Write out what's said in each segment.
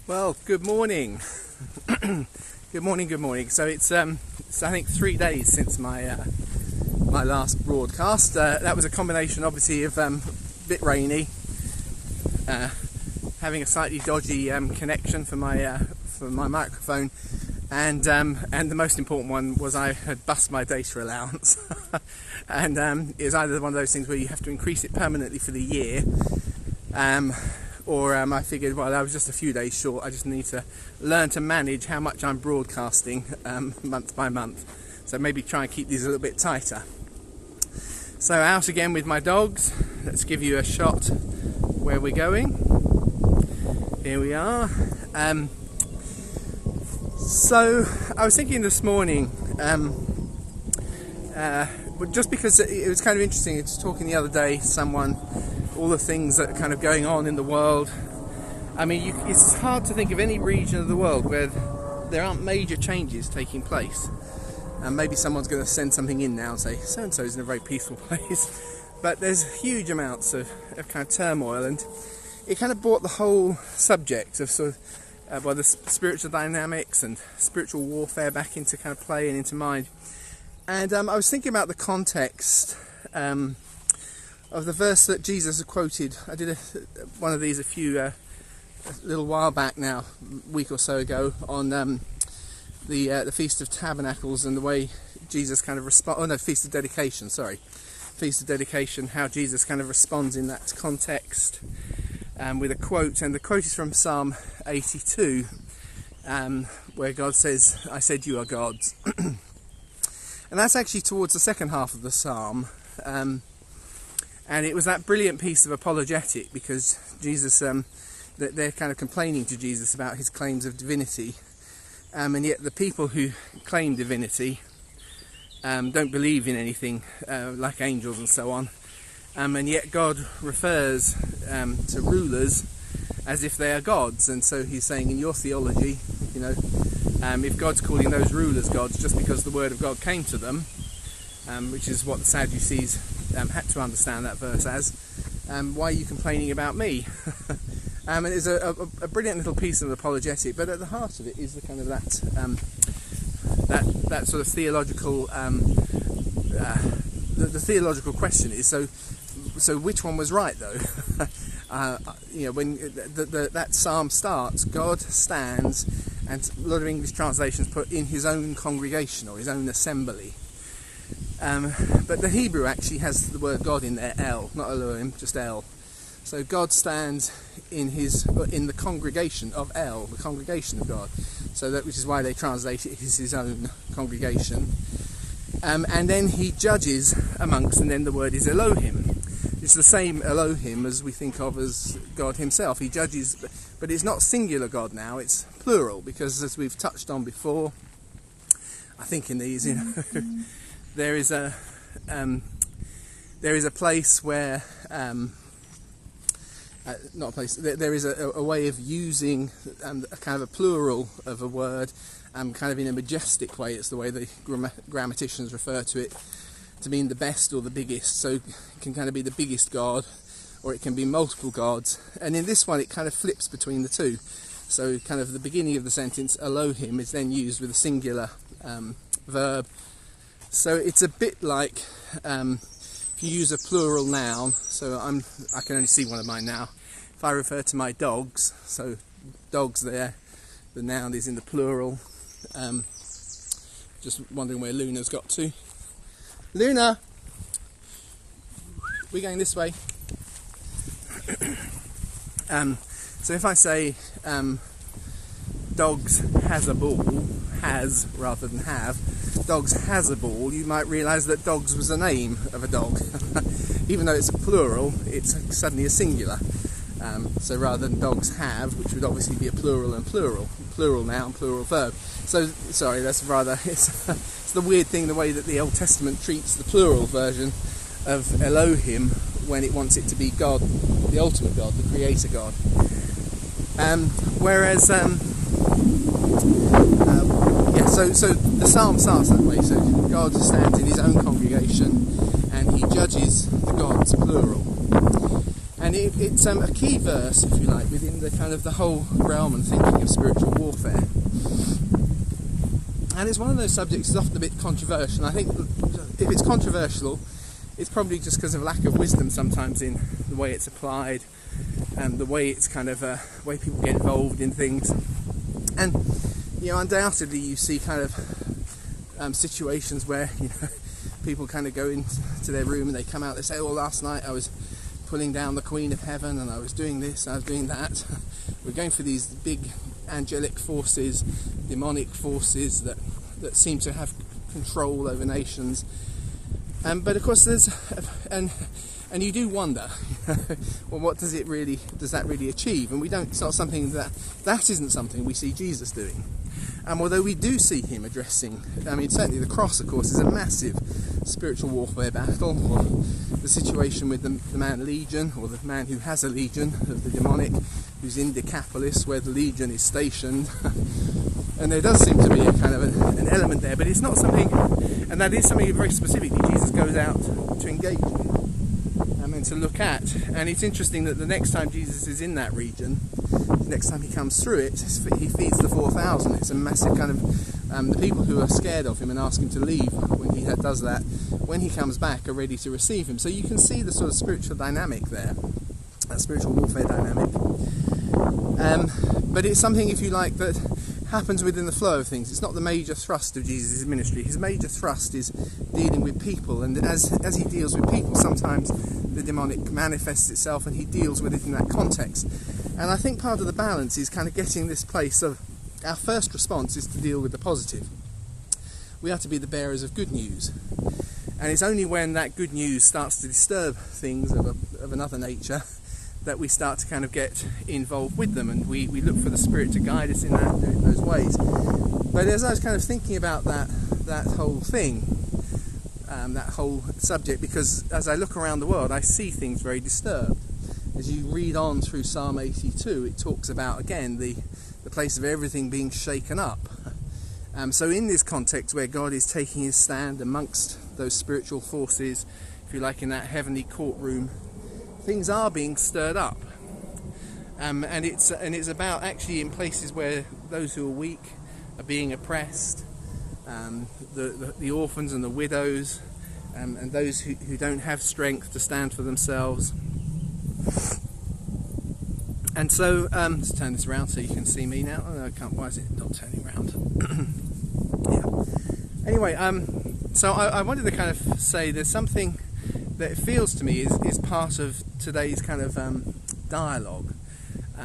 Well, good morning. Good morning. So it's I think 3 days since my last broadcast. That was a combination, obviously, of a bit rainy, having a slightly dodgy connection for my microphone, and the most important one was I had bust my data allowance, and it was either one of those things where you have to increase it permanently for the year. Or I figured, well, I was just a few days short. I just need to learn to manage how much I'm broadcasting month by month. So maybe try and keep these a little bit tighter. So out again with my dogs. Let's give you a shot where we're going. Here we are. So I was thinking this morning, just because it was kind of interesting. I was talking the other day to someone, all the things that are kind of going on in the world. I mean, it's hard to think of any region of the world where there aren't major changes taking place. And maybe someone's going to send something in now and say, so-and-so's in a very peaceful place. But there's huge amounts of kind of turmoil, and it kind of brought the whole subject of sort of the spiritual dynamics and spiritual warfare back into kind of play and into mind. And I was thinking about the context of the verse that Jesus had quoted. I did one of these a little while back now, a week or so ago, on the Feast of Tabernacles, and the way Jesus kind of Feast of Dedication, Feast of Dedication, how Jesus kind of responds in that context with a quote. And the quote is from Psalm 82, where God says, "I said you are gods." And that's actually towards the second half of the psalm. And it was that brilliant piece of apologetic, because Jesus, they're kind of complaining to Jesus about his claims of divinity, and yet the people who claim divinity don't believe in anything like angels and so on, and yet God refers to rulers as if they are gods. And so he's saying, in your theology, if God's calling those rulers gods just because the word of God came to them, which is what the Sadducees had to understand that verse as, why are you complaining about me? And it's a brilliant little piece of apologetic, but at the heart of it is the kind of that sort of theological the theological question is, so which one was right though? When that psalm starts, God stands, and a lot of English translations put in his own congregation or his own assembly. But the Hebrew actually has the word God in there, El, not Elohim, just El. So God stands in the congregation of El, the congregation of God. So which is why they translate it as his own congregation. And then he judges amongst, and then the word is Elohim. It's the same Elohim as we think of as God himself. He judges, but it's not singular God now, it's plural, because as we've touched on before, I think in these, there is a place where not a place. There is a way of using a kind of a plural of a word, kind of in a majestic way. It's the way the grammaticians refer to it, to mean the best or the biggest. So it can kind of be the biggest God, or it can be multiple gods. And in this one, it kind of flips between the two. So kind of the beginning of the sentence, Elohim, is then used with a singular verb. So it's a bit like if you use a plural noun. So I can only see one of mine now. If I refer to my dogs, so dogs there, the noun is in the plural. Just wondering where Luna's got to. Luna, we're going this way. So if I say dogs has a ball, has rather than have, dogs has a ball, you might realise that dogs was a name of a dog. Even though it's a plural, it's suddenly a singular. So rather than dogs have, which would obviously be a plural and plural noun, plural verb. So, sorry, that's rather, it's the weird thing, the way that the Old Testament treats the plural version of Elohim when it wants it to be God, the ultimate God, the creator God. So the psalm starts that way. So God stands in his own congregation and he judges the gods, plural. And it's a key verse, if you like, within the kind of the whole realm and thinking of spiritual warfare. And it's one of those subjects that's often a bit controversial. And I think if it's controversial, it's probably just because of lack of wisdom sometimes in the way it's applied and the way it's kind of way people get involved in things. And undoubtedly you see kind of situations where people kind of go into their room and they come out, they say, "Oh, last night I was pulling down the Queen of Heaven and I was doing this, I was doing that." We're going for these big angelic forces, demonic forces that seem to have control over nations. But of course there's and you do wonder, well, what does that really achieve? And it's not something that isn't something we see Jesus doing. Although we do see him addressing, certainly the cross, of course, is a massive spiritual warfare battle, or the situation with the man Legion, or the man who has a legion of the demonic, who's in Decapolis, where the legion is stationed. And there does seem to be a kind of an element there, but it's not something, and that is something very specifically Jesus goes out to engage with and to look at. And it's interesting that the next time Jesus is in that region, the next time he comes through it, he feeds the 4,000. It's a massive kind of the people who are scared of him and ask him to leave when he does that, when he comes back, are ready to receive him. So you can see the sort of spiritual dynamic there, that spiritual warfare dynamic. But it's something, if you like, that happens within the flow of things. It's not the major thrust of Jesus' ministry. His major thrust is dealing with people, and as he deals with people, sometimes the demonic manifests itself and he deals with it in that context. And I think part of the balance is kind of getting this place of our first response is to deal with the positive. We are to be the bearers of good news, and it's only when that good news starts to disturb things of another nature that we start to kind of get involved with them, and we look for the Spirit to guide us in those ways. But as I was kind of thinking about that whole thing, that whole subject, because as I look around the world I see things very disturbed. As you read on through Psalm 82, it talks about again the place of everything being shaken up. So in this context where God is taking his stand amongst those spiritual forces, if you like, in that heavenly courtroom, things are being stirred up, and it's about actually in places where those who are weak are being oppressed, the orphans and the widows, and those who don't have strength to stand for themselves. And so let's turn this around so you can see me now. Oh, no, I can't. Why is it not turning around? Yeah. Anyway, so I wanted to kind of say there's something that it feels to me is part of today's kind of dialogue,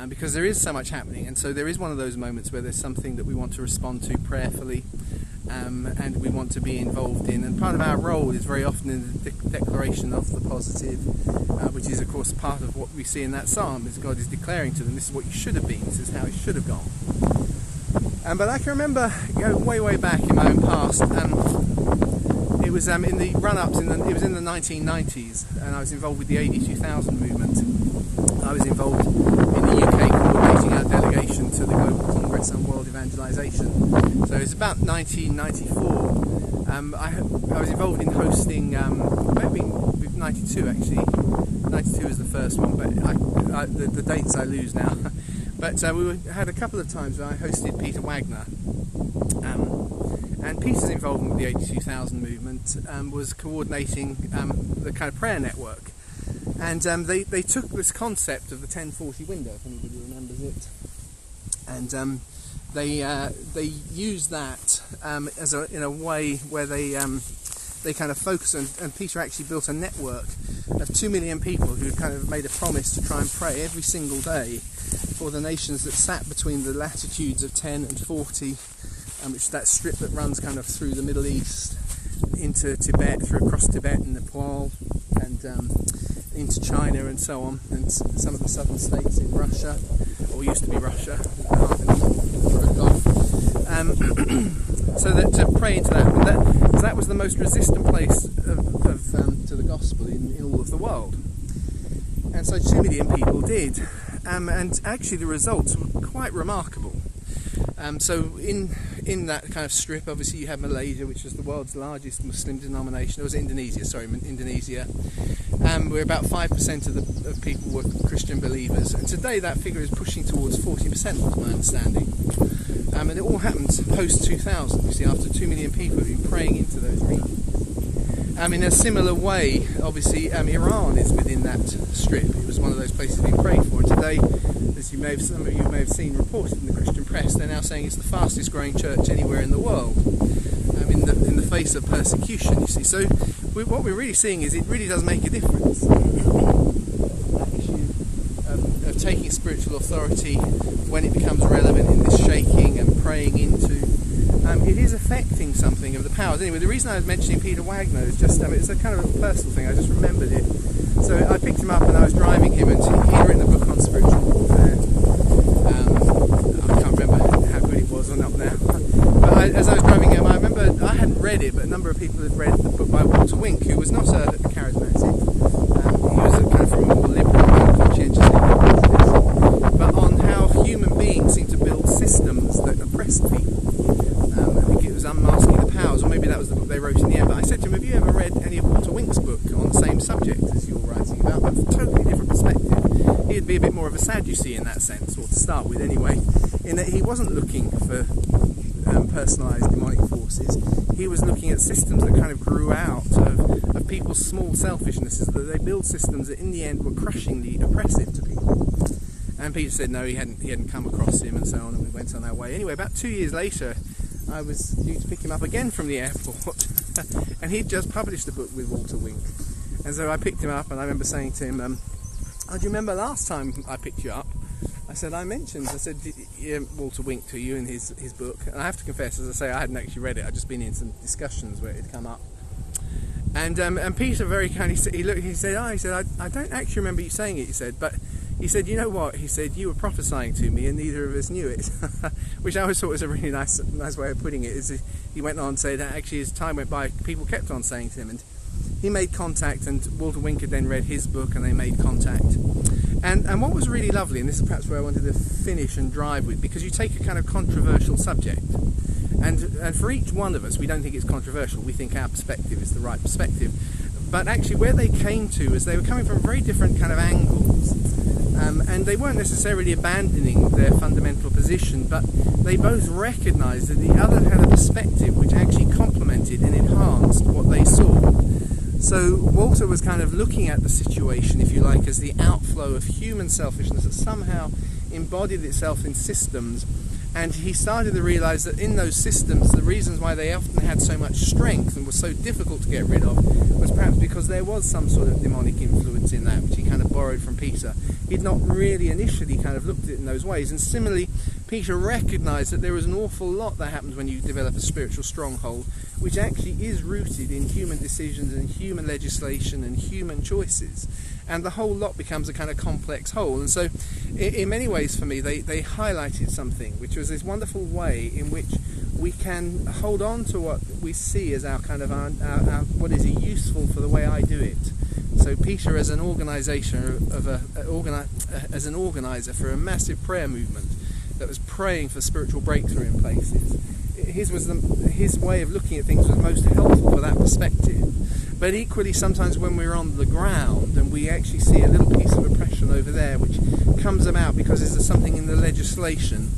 because there is so much happening, and so there is one of those moments where there's something that we want to respond to prayerfully, and we want to be involved in, and part of our role is very often in the declaration of the positive, which is of course part of what we see in that psalm, is God is declaring to them, this is what you should have been, this is how it should have gone. But I can remember way back in my own past, it was in the run-ups, it was in the 1990s, and I was involved with the AD 2000 movement. I was involved in the UK coordinating our delegation to the Global Congress on World Evangelisation. So it was about 1994. I was involved in hosting, maybe 92 actually. 92 was the first one, but the dates I lose now. But had a couple of times where I hosted Peter Wagner. And Peter's involvement with the AD 2000 movement was coordinating the kind of prayer network. And they took this concept of the 1040 window, if anybody remembers it, and they used that in a way where they kind of focused on, and Peter actually built a network of 2 million people who kind of made a promise to try and pray every single day for the nations that sat between the latitudes of 10 and 40, which is that strip that runs kind of through the Middle East into Tibet, across Tibet and Nepal, and into China and so on, and some of the southern states in Russia, or used to be Russia, so that to pray into that was the most resistant place to the gospel in all of the world. And so 2 million people did, and actually the results were quite remarkable. So in that kind of strip, obviously you have Malaysia, which is the world's largest Muslim denomination. It was Indonesia, sorry, Indonesia. Where about 5% of people were Christian believers, and today that figure is pushing towards 40%, was my understanding. And it all happened post 2000. You see, after 2 million people have been praying into those regions. In a similar way, obviously, Iran is within that strip. It was one of those places being prayed for. And today, as some of you may have seen reported in the Christian press, they're now saying it's the fastest growing church anywhere in the world. In the face of persecution, you see. So what we're really seeing is it really does make a difference. That issue of taking spiritual authority when it becomes relevant in this shaking and praying into. It is affecting something of the powers. Anyway, the reason I was mentioning Peter Wagner is just, it's a kind of a personal thing, I just remembered it. So I picked him up and I was driving him, and he'd written a book on spiritual warfare. I can't remember how good it was or not now. But as I was driving him, I remember, I hadn't read it, but a number of people had read the book by Walter Wink, who was not a charismatic. He was kind of from a more liberal, conscientious thing, but on how human beings seem to build systems that oppress people. I think it was Unmasking the Powers, or maybe that was the book they wrote in the end. But I said to him, have you ever read any of Walter Wink's book on the same subject as you're writing about, but from a totally different perspective? He'd be a bit more of a Sadducee in that sense, or to start with anyway, in that he wasn't looking for personalised demonic forces. He was looking at systems that kind of grew out of people's small selfishnesses, that they build systems that in the end were crushingly oppressive to people. And Peter said no, he hadn't come across him, and so on, and we went on our way. Anyway, about 2 years later, I was due to pick him up again from the airport, and he'd just published a book with Walter Wink. And so I picked him up, and I remember saying to him, oh, do you remember last time I picked you up? I said Walter Wink to you in his book. And I have to confess, as I say, I hadn't actually read it. I'd just been in some discussions where it had come up. And Peter very kindly, he said, I don't actually remember you saying it, he said, but he said, you know what? He said, you were prophesying to me and neither of us knew it. Which I always thought was a really nice way of putting it. Is he went on to say that actually as time went by, people kept on saying to him, and he made contact, and Walter Wink had then read his book and they made contact. And what was really lovely, and this is perhaps where I wanted to finish and drive with, because you take a kind of controversial subject, and for each one of us, we don't think it's controversial, we think our perspective is the right perspective. But actually where they came to is they were coming from very different kind of angles. And they weren't necessarily abandoning their fundamental position, but they both recognised that the other had a perspective which actually complemented and enhanced what they saw. So Walter was kind of looking at the situation, if you like, as the outflow of human selfishness that somehow embodied itself in systems, and he started to realise that in those systems the reasons why they often had so much strength and were so difficult to get rid of was perhaps because there was some sort of demonic influence in that, which he kind of borrowed from Peter. He'd not really initially kind of looked at it in those ways, and similarly Peter recognised that there was an awful lot that happens when you develop a spiritual stronghold, which actually is rooted in human decisions and human legislation and human choices, and the whole lot becomes a kind of complex whole. And so in many ways for me they highlighted something, which was this wonderful way in which we can hold on to what we see as our kind of our what is useful for the way I do it. So Peter, as an organizer as an organizer for a massive prayer movement that was praying for spiritual breakthrough in places, his way of looking at things was most helpful for that perspective. But equally, sometimes when we're on the ground and we actually see a little piece of oppression over there, which comes about because there's something in the legislation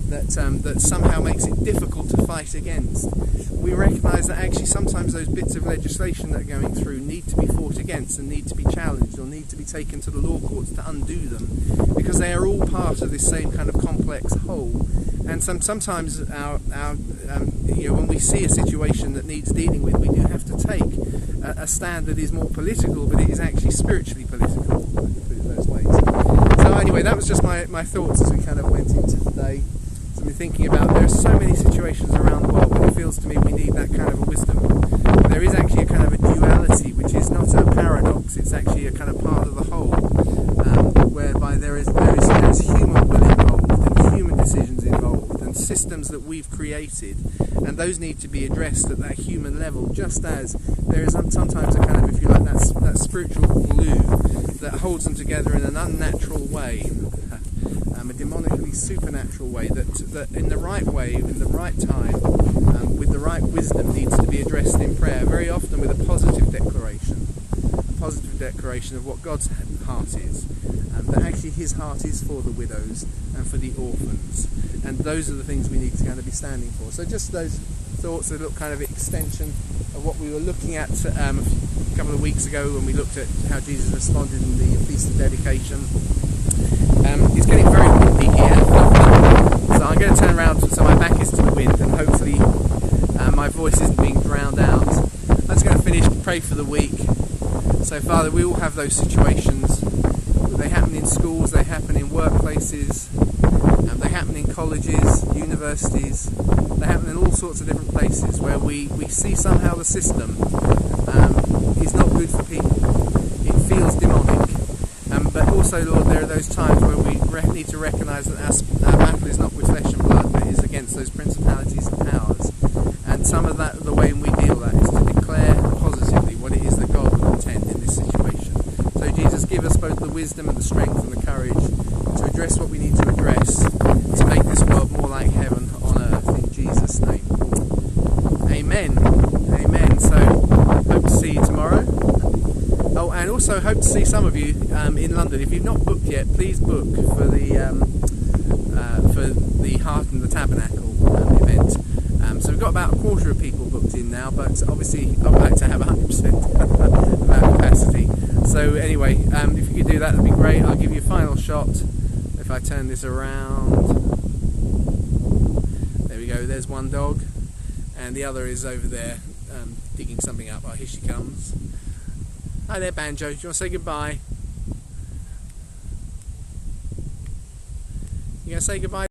that somehow makes it difficult to fight against, we recognise that actually sometimes those bits of legislation that are going through need to be fought against and need to be challenged, or need to be taken to the law courts to undo them, because they are all part of this same kind of complex whole. And sometimes when we see a situation that needs dealing with, we do have to take a stand that is more political, but it is actually spiritually political, if I can put it those ways. So anyway, that was just my thoughts as we kind of went into today. So I've been thinking about, there are so many situations around the world where it feels to me we need that kind of a wisdom. There is actually a kind of a duality, which is not a paradox, it's actually a kind of part of the whole, whereby there is human will involved and human decisions involved and systems that we've created, and those need to be addressed at that human level, just as there is sometimes a kind of, if you like, that spiritual glue that holds them together in an unnatural way, a demonically supernatural way that in the right way, in the right time, with the right wisdom, needs to be addressed in prayer, very often with a positive declaration of what God's heart is, that actually his heart is for the widows and for the orphans, and those are the things we need to kind of be standing for. So just those thoughts, a little kind of extension of what we were looking at a couple of weeks ago when we looked at how Jesus responded in the Feast of Dedication. It's getting very windy here, so I'm going to turn around so my back is to the wind, and hopefully my voice isn't being drowned out. I'm just going to finish, pray for the week. So Father, we all have those situations. They happen in schools, they happen in workplaces, they happen in colleges, universities, they happen in all sorts of different places where we see somehow the system is not good for people. It feels demonic. But also, Lord, there are those times where we need to recognise that our battle is not with flesh and blood, but is against those principalities and powers. And some of that, the way we deal with that is to declare positively what it is that God would intend in this situation. So Jesus, give us both the wisdom and the strength and the courage to address what we need to address, to make this world more like heaven on earth, in Jesus' name. Amen. Amen. So, hope to see you tomorrow. Oh, and also hope to see some of you in London. If you've not booked yet, please book for the Heart and the Tabernacle event. So we've got about a quarter of people booked in now, but obviously I'd like to have 100% of our capacity. So anyway, if you could do that, that'd be great. I'll give you a final shot. If I turn this around, there we go. There's one dog, and the other is over there digging something up. Oh, here she comes. Hi there, Banjo. Do you want to say goodbye? You going to say goodbye?